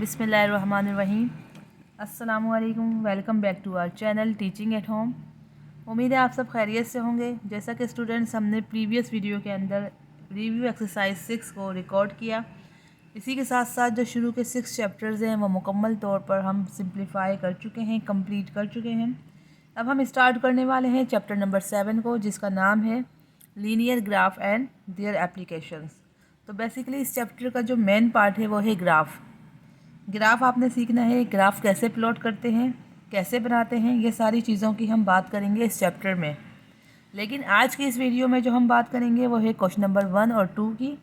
बिस्मिल्लाहिर्रहमानिर्रहीम। अस्सलामुअलैकुम। Welcome back to our channel teaching at home. उम्मीद है आप सब खैरियत से होंगे। जैसा कि स्टूडेंट्स, हमने प्रीवियस वीडियो के अंदर रिव्यू एक्सरसाइज 6 को रिकॉर्ड किया। इसी के साथ साथ जो शुरू के 6 चैप्टर्स हैं वो मुकम्मल तौर पर हम सिंप्लीफाई कर चुके हैं, कंप्लीट कर चुके हैं। अब हम स्टार्ट करने वाले हैं चैप्टर नंबर 7 को, जिसका नाम है linear graph and their applications. तो बेसिकली इस चैप्टर का जो मेन पार्ट है वो है ग्राफ। ग्राफ आपने सीखना है, ग्राफ कैसे प्लॉट करते हैं, कैसे बनाते हैं, ये सारी चीज़ों की हम बात करेंगे इस चैप्टर में। लेकिन आज की इस वीडियो में जो हम बात करेंगे वो है क्वेश्चन नंबर 1 और 2 की,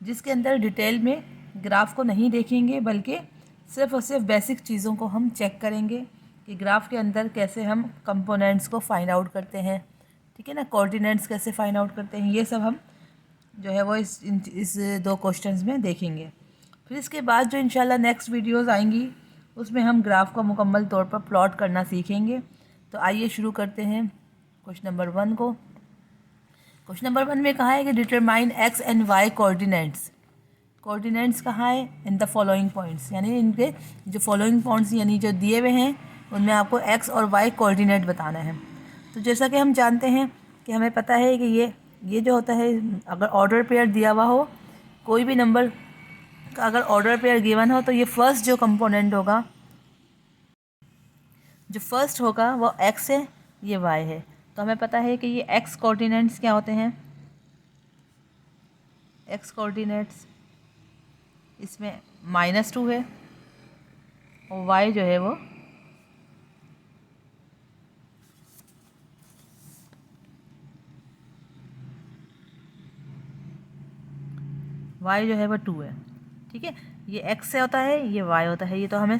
जिसके अंदर डिटेल में ग्राफ को नहीं देखेंगे, बल्कि सिर्फ और सिर्फ बेसिक चीज़ों को हम चेक करेंगे कि ग्राफ के अंदर कैसे हम कंपोनेंट्स को फाइंड आउट करते हैं, ठीक है ना, कोऑर्डिनेट्स कैसे फाइंड आउट करते हैं, ये सब हम जो है वो इस 2 क्वेश्चंस में देखेंगे। फिर इसके बाद जो इंशाल्लाह नेक्स्ट वीडियोस आएंगी उसमें हम ग्राफ को मुकम्मल तौर पर प्लॉट करना सीखेंगे। तो आइए शुरू करते हैं क्वेश्चन नंबर 1 को। क्वेश्चन नंबर 1 में कहा है कि determine x and y coordinates. Coordinates कहाँ है? इन द फॉलोइंग पॉइंट्स, यानी इनके जो फॉलोइंग पॉइंट्स यानी जो दिए हुए हैं उनमें आपको एक्स और वाई कोऑर्डिनेट बताना है। तो जैसा कि हम जानते हैं कि हमें पता है कि ये जो होता है, अगर ऑर्डर पेयर दिया हुआ हो, कोई भी नंबर का अगर ऑर्डर पेयर गिवन हो, तो ये फर्स्ट जो कंपोनेंट होगा, जो फर्स्ट होगा वो एक्स है, ये वाई है। तो हमें पता है कि ये एक्स कोऑर्डिनेट्स क्या होते हैं। एक्स कोऑर्डिनेट्स इसमें -2 है और वाई जो है वो y जो है वो 2 है, ठीक है। ये x से होता है, ये y होता है, ये तो हमें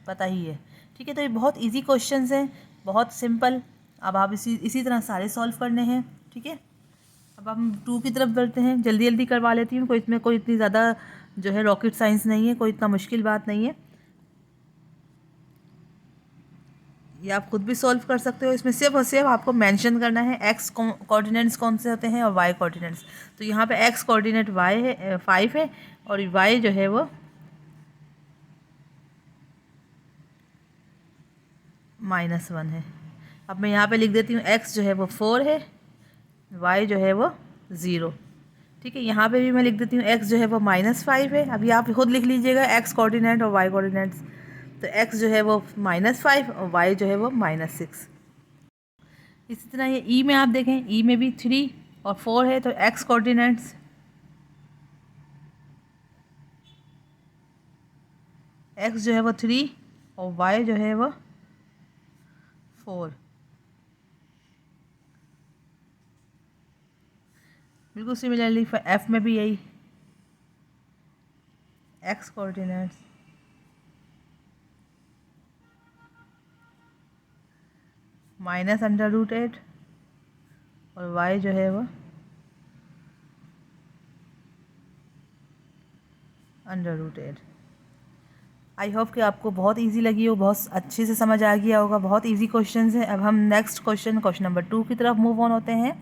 पता ही है, ठीक है। तो ये बहुत इजी क्वेश्चंस हैं, बहुत सिंपल। अब आप इसी तरह सारे सॉल्व करने हैं, ठीक है। अब हम 2 की तरफ बढ़ते हैं, जल्दी जल्दी करवा लेती हूँ, इसमें कोई इतनी ज़्यादा जो है रॉकेट साइंस नहीं है, कोई इतना मुश्किल बात नहीं है, ये आप खुद भी सॉल्व कर सकते हो। इसमें सिर्फ और सिर्फ आपको मेंशन करना है एक्स कोऑर्डिनेट्स कौन से होते हैं और वाई कोऑर्डिनेट्स। तो यहाँ पे एक्स कोऑर्डिनेट वाई है 5 है और वाई जो है वो -1 है। अब मैं यहाँ पे लिख देती हूँ एक्स जो है वो 4 है, वाई जो है वो 0, ठीक है। यहाँ पे भी मैं लिख देती हूँ एक्स जो है वो -5 है। अभी आप खुद लिख लीजिएगा एक्स कोऑर्डिनेट और वाई कोऑर्डिनेट्स। तो एक्स जो है वो -5 और वाई जो है वो -6। इसी तरह ये ई में आप देखें, ई में भी 3 और 4 है, तो एक्स कोऑर्डिनेट्स एक्स जो है वो 3 और वाई जो है वो 4। बिल्कुल सिमिलरली एफ में भी यही एक्स कोऑर्डिनेट्स -√8 और वाई जो है वो √8। आई होप कि आपको बहुत इजी लगी हो, बहुत अच्छे से समझ आ गया होगा। बहुत इजी क्वेश्चंस हैं। अब हम नेक्स्ट क्वेश्चन नंबर 2 की तरफ मूव ऑन होते हैं।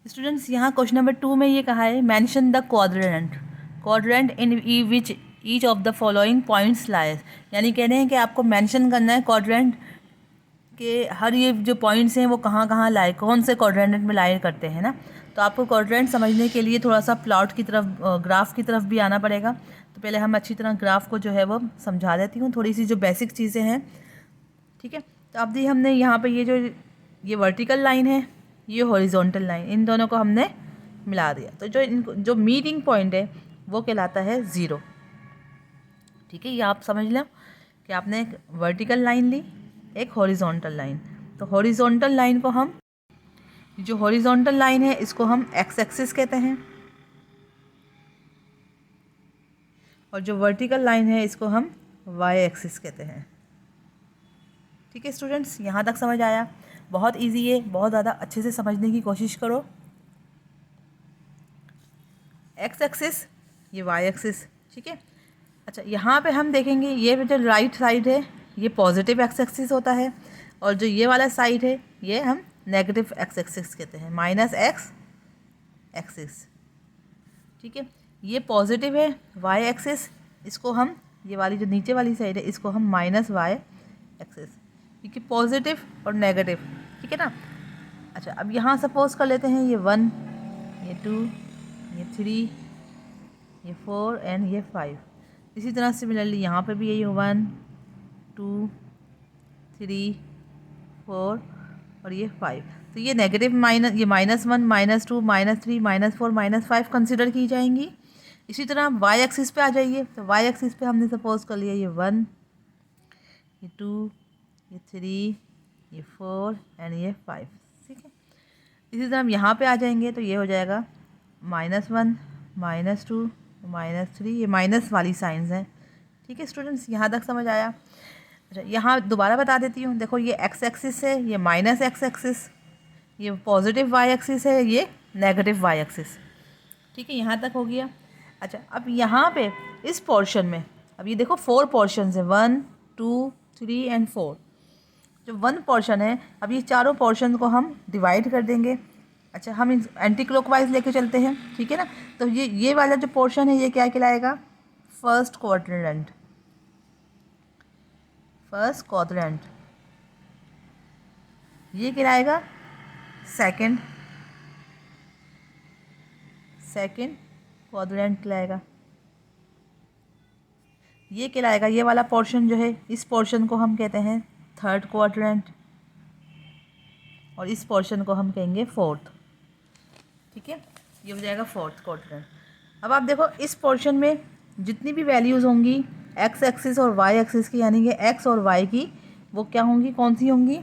स्टूडेंट्स, यहाँ क्वेश्चन नंबर 2 में ये कहा है mention the quadrant in which each of the following points lies. यानी कह रहे हैं कि आपको मेंशन करना है क्वाड्रेंट के हर ये जो पॉइंट्स हैं वो कहाँ कहाँ लाई, कौन से क्वाड्रेंट में लाई करते हैं ना। तो आपको क्वाड्रेंट समझने के लिए थोड़ा सा प्लॉट की तरफ, ग्राफ की तरफ भी आना पड़ेगा। तो पहले हम अच्छी तरह ग्राफ को जो है वो समझा देती हूँ, थोड़ी सी जो बेसिक चीज़ें हैं, ठीक है। तो अब दी हमने यहाँ पे ये वर्टिकल लाइन है, ये हॉरिजॉन्टल लाइन, इन दोनों को हमने मिला दिया। तो जो मीटिंग पॉइंट है वो कहलाता है 0, ठीक है। ये आप समझ लें कि आपने एक वर्टिकल लाइन ली, एक हॉरिजॉन्टल लाइन। तो हॉरिजॉन्टल लाइन को हम, जो हॉरिजॉन्टल लाइन है इसको हम एक्स एक्सिस कहते हैं, और जो वर्टिकल लाइन है इसको हम वाई एक्सिस कहते हैं, ठीक है। स्टूडेंट्स, यहाँ तक समझ आया? बहुत इजी है, बहुत ज़्यादा अच्छे से समझने की कोशिश करो। एक्स एक्सिस, ये वाई एक्सिस, ठीक है। अच्छा, यहाँ पे हम देखेंगे ये जो राइट साइड है ये पॉजिटिव एक्स एक्सिस होता है, और जो ये वाला साइड है ये हम नेगेटिव एक्स एक्सिस कहते हैं, -x एक्सिस, ठीक है। ये पॉजिटिव है वाई एक्सिस, इसको हम ये वाली जो नीचे वाली साइड है इसको हम माइनस वाई एक्सिस, क्योंकि पॉजिटिव और नेगेटिव, ठीक है ना। अच्छा, अब यहाँ सपोज कर लेते हैं ये 1, ये 2, ये 3, ये 4 एंड ये 5। इसी तरह सिमिलरली यहाँ पे भी यही 1, 2, 3, 4 और ये 5। तो ये नेगेटिव माइनस, ये -1, -2, -3, -4, -5 कंसिडर की जाएंगी। इसी तरह वाई एक्सिस पे आ जाइए, तो वाई एक्सिस पे हमने सपोज कर लिया ये 1, ये 2, ये 3, ये 4 एंड ये 5, ठीक है। इसी तरह हम यहाँ पे आ जाएंगे तो ये हो जाएगा -1, -2, -3, ये माइनस वाली साइंस हैं, ठीक है स्टूडेंट्स, यहाँ तक समझ आया। अच्छा, यहाँ दोबारा बता देती हूँ, देखो ये एक्स एक्सिस है, ये माइनस एक्स एक्सिस, ये पॉजिटिव वाई एक्सिस है, ये नेगेटिव वाई एक्सिस, ठीक है, यहाँ तक हो गया। अच्छा, अब यहाँ पे इस पोर्शन में अब ये देखो 4 पोर्शन है, 1, 2, 3 एंड 4। जो 1 पोर्शन है, अब ये चारों पोर्शन को हम डिवाइड कर देंगे। अच्छा, हम एंटी क्लॉकवाइज लेके चलते हैं, ठीक है ना। तो ये वाला जो पोर्शन है ये क्या कहलाएगा, फर्स्ट क्वाड्रेंट, फर्स्ट क्वाड्रेंट। ये कहलाएगा सेकंड क्वाड्रेंट कहलाएगा। ये कहलाएगा, ये वाला पोर्शन जो है, इस पोर्शन को हम कहते हैं थर्ड क्वाड्रेंट और इस पोर्शन को हम कहेंगे फोर्थ, ठीक है। ये हो जाएगा फोर्थ क्वाड्रेंट। अब आप देखो इस पोर्शन में जितनी भी वैल्यूज़ होंगी एक्स एक्सिस और वाई एक्सिस की, यानी कि एक्स और वाई की, वो क्या होंगी, कौन सी होंगी,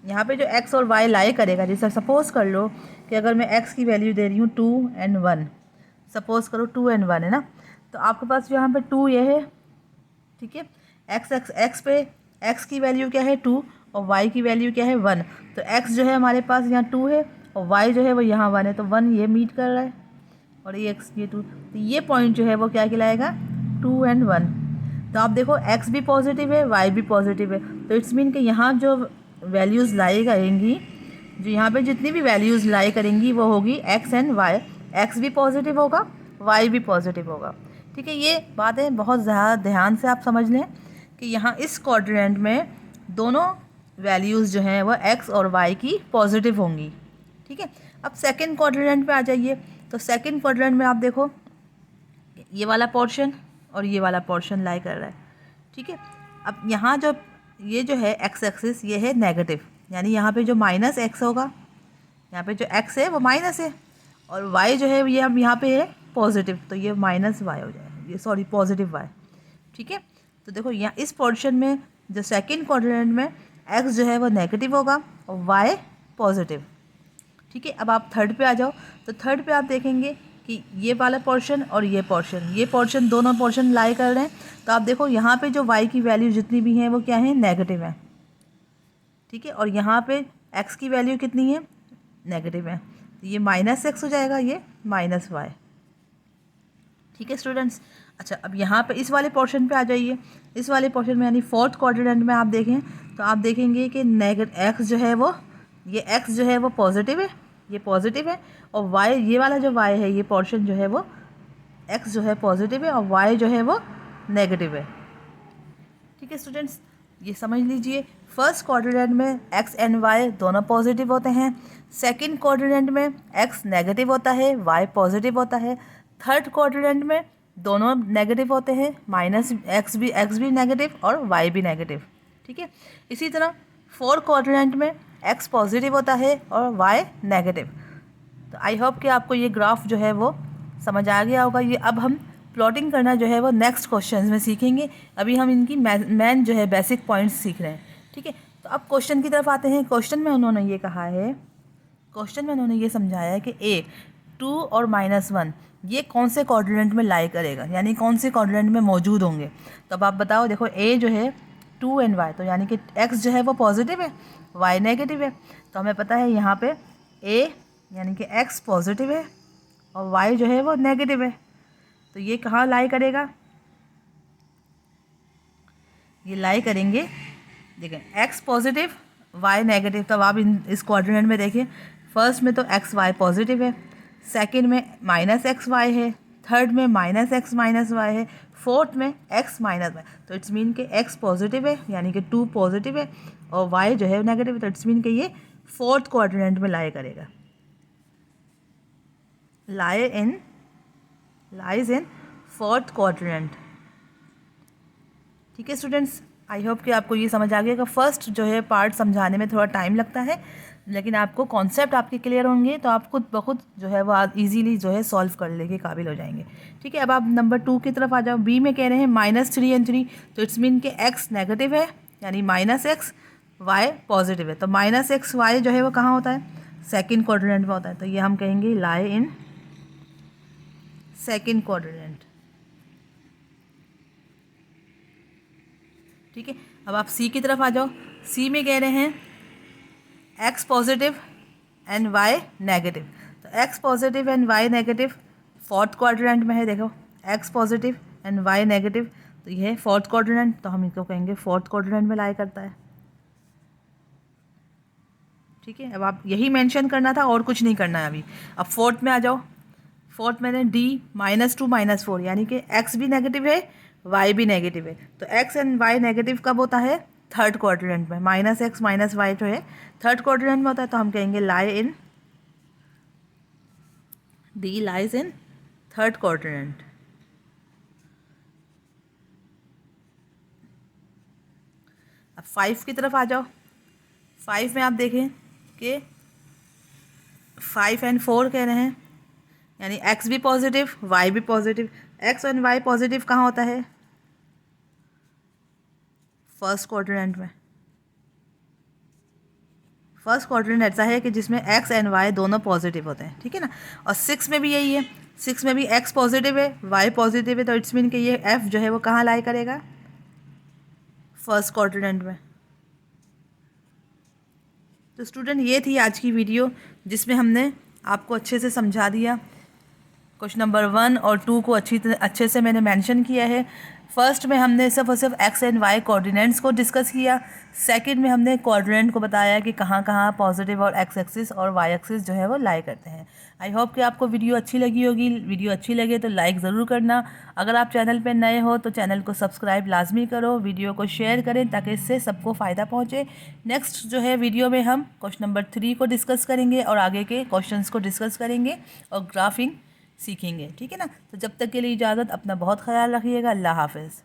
यहाँ पे जो एक्स और वाई लाई करेगा। जैसे सपोज़ कर लो कि अगर मैं एक्स की वैल्यू दे रही हूँ 2 एंड 1, सपोज़ करो 2 एंड 1 है ना, तो आपके पास जो यहाँ पे 2 ये है, ठीक है। एक्स पे एक्स की वैल्यू क्या है 2 और वाई की वैल्यू क्या है 1, तो एक्स जो है हमारे पास यहाँ 2 है और वाई जो है वो यहाँ 1 है, तो 1 ये मीट कर रहा है और ये एक्स ये 2, तो ये पॉइंट जो है वो क्या कहलाएगा, 2 एंड 1। तो आप देखो एक्स भी पॉजिटिव है, वाई भी पॉजिटिव है, तो इट्स मीन कि यहाँ जो वैल्यूज़ लाई करेंगी, जो यहाँ पे जितनी भी वैल्यूज़ लाई करेंगी वो होगी एक्स एंड वाई, एक्स भी पॉजिटिव होगा, वाई भी पॉजिटिव होगा, ठीक है। ये बातें बहुत ज़्यादा ध्यान से आप समझ लें कि यहाँ इस क्वाड्रेंट में दोनों वैल्यूज़ जो हैं वो एक्स और वाई की पॉजिटिव होंगी, ठीक है। अब सेकंड क्वाड्रेंट पे आ जाइए, तो सेकंड क्वाड्रेंट में आप देखो ये वाला पोर्शन और ये वाला पोर्शन लाई कर रहा है, ठीक है। अब यहाँ जो ये जो है एक्स एक्सिस ये है नेगेटिव, यानी यहाँ पे जो माइनस एक्स होगा, यहाँ पे जो एक्स है वो माइनस है और वाई जो है ये अब यहाँ पे है पॉजिटिव, तो ये माइनस वाई हो जाएगा, ये सॉरी पॉजिटिव वाई, ठीक है। तो देखो यहाँ इस पोर्शन में जो सेकंड क्वाड्रेंट में एक्स जो है वो नेगेटिव होगा और वाई पॉजिटिव, ठीक है। अब आप थर्ड पे आ जाओ, तो थर्ड पे आप देखेंगे कि ये वाला पोर्शन और ये पोर्शन दोनों पोर्शन लाई कर रहे हैं, तो आप देखो यहाँ पे जो वाई की वैल्यू जितनी भी हैं वो क्या है, नेगेटिव है, ठीक है। और यहाँ पे एक्स की वैल्यू कितनी है, नेगेटिव है, तो ये माइनस एक्स हो जाएगा, ये माइनस वाई, ठीक है स्टूडेंट्स। अच्छा, अब यहाँ पे इस वाले पोर्शन पे आ जाइए, इस वाले पोर्शन में यानी फोर्थ क्वाड्रेंट में आप देखें तो आप देखेंगे कि एक्स जो है वो, ये एक्स जो है वो पॉजिटिव है, ये पॉजिटिव है, और वाई ये वाला जो वाई है ये पोर्शन जो है वो एक्स जो है पॉजिटिव है और वाई जो है वो नेगेटिव है, ठीक है स्टूडेंट्स। ये समझ लीजिए, फर्स्ट क्वाड्रेंट में एक्स एंड वाई दोनों पॉजिटिव होते हैं, सेकंड क्वाड्रेंट में एक्स नेगेटिव होता है, वाई पॉजिटिव होता है, थर्ड क्वाड्रेंट में दोनों नेगेटिव होते हैं, माइनस एक्स भी नेगेटिव और वाई भी नेगेटिव, ठीक है। इसी तरह फोर्थ क्वाड्रेंट में एक्स पॉजिटिव होता है और वाई नेगेटिव। तो आई होप कि आपको ये ग्राफ जो है वो समझ आ गया होगा। ये अब हम प्लॉटिंग करना जो है वो नेक्स्ट क्वेश्चन में सीखेंगे, अभी हम इनकी मेन जो है बेसिक पॉइंट्स सीख रहे हैं, ठीक है। तो अब क्वेश्चन की तरफ आते हैं। क्वेश्चन में उन्होंने ये कहा है, क्वेश्चन में उन्होंने ये समझाया है कि ए 2 और -1 ये कौन से क्वाड्रेंट में लाई करेगा, यानी कौन से क्वाड्रेंट में मौजूद होंगे। तो अब आप बताओ, देखो ए जो है 2 एंड वाई, तो यानी कि एक्स जो है वो पॉजिटिव है, वाई नेगेटिव है, तो हमें पता है यहाँ पे ए यानी कि एक्स पॉजिटिव है और वाई जो है वो नेगेटिव है, तो ये कहाँ लाई करेगा, ये लाई करेंगे, देखें एक्स पॉजिटिव वाई नेगेटिव। तब आप इस क्वाड्रेंट में देखिए, फर्स्ट में तो एक्स वाई पॉजिटिव है, सेकंड में माइनस एक्स वाई है, थर्ड में -x माइनस वाई है, फोर्थ में x माइनस वाई। तो इट्स मीन कि x पॉजिटिव है यानी कि 2 पॉजिटिव है और y जो है नेगेटिव है, तो इट्स मीन कि ये फोर्थ क्वाड्रेंट में लाई करेगा, लाइज इन फोर्थ क्वाड्रेंट। ठीक है स्टूडेंट्स, आई होप कि आपको ये समझ आ गया। फर्स्ट जो है पार्ट समझाने में थोड़ा टाइम लगता है, लेकिन आपको कॉन्सेप्ट आपके क्लियर होंगे तो आप खुद ब खुद जो है वो इजीली जो है सॉल्व करने के काबिल हो जाएंगे। ठीक है, अब आप नंबर 2 की तरफ आ जाओ। बी में कह रहे हैं -3 and 3, तो इट्स मीन कि x नेगेटिव है यानी -x, y पॉजिटिव है। तो -x y जो है वो कहाँ होता है, सेकेंड क्वाड्रेंट में होता है, तो ये हम कहेंगे लाई इन सेकेंड क्वाड्रेंट। ठीक है, अब आप सी की तरफ आ जाओ। सी में कह रहे हैं x positive and y negative, तो x positive and y negative fourth quadrant में है। देखो x positive and y negative, तो ये है फोर्थ क्वाड्रेंट, तो हम इसको कहेंगे फोर्थ क्वाड्रेंट में लाई करता है। ठीक है, अब आप यही मेंशन करना था और कुछ नहीं करना है अभी। अब फोर्थ में आ जाओ। फोर्थ मैंने d -2 -4 यानी कि x भी नेगेटिव है y भी नेगेटिव है, तो x एंड y नेगेटिव कब होता है, थर्ड क्वाड्रेंट में। -x माइनस वाई जो है थर्ड क्वाड्रेंट में होता है, तो हम कहेंगे लाई इन d lies in third quadrant. अब 5 की तरफ आ जाओ। 5 में आप देखें कि 5 and 4 कह रहे हैं यानी x भी पॉजिटिव y भी positive. x and y positive कहाँ होता है, फर्स्ट क्वाड्रेंट में। फर्स्ट क्वाड्रेंट ऐसा है कि जिसमें x एंड y दोनों पॉजिटिव होते हैं। ठीक है ना, और 6 में भी यही है। 6 में भी x पॉजिटिव है y पॉजिटिव है, तो इट्स मीन कि ये f जो है वो कहाँ लाई करेगा, फर्स्ट क्वाड्रेंट में। तो स्टूडेंट ये थी आज की वीडियो जिसमें हमने आपको अच्छे से समझा दिया। क्वेश्चन नंबर 1 और 2 को अच्छे से मैंने मेंशन किया है। फर्स्ट में हमने सिर्फ और सिर्फ एक्स एंड वाई कोऑर्डिनेट्स को डिस्कस किया। सेकंड में हमने क्वाड्रेंट को बताया कि कहाँ कहाँ पॉजिटिव और एक्स एक्सिस और वाई एक्सिस जो है वो लाई करते हैं। आई होप कि आपको वीडियो अच्छी लगी होगी। वीडियो अच्छी लगे तो लाइक ज़रूर करना। अगर आप चैनल पर नए हो तो चैनल को सब्सक्राइब लाजमी करो, वीडियो को शेयर करें ताकि इससे सबको फ़ायदा पहुँचे। नेक्स्ट जो है वीडियो में हम क्वेश्चन नंबर 3 को डिस्कस करेंगे और आगे के क्वेश्चंस को डिस्कस करेंगे और ग्राफिंग सीखेंगे। ठीक है ना, तो जब तक के लिए इजाज़त, अपना बहुत ख्याल रखिएगा। अल्लाह हाफ़िज़।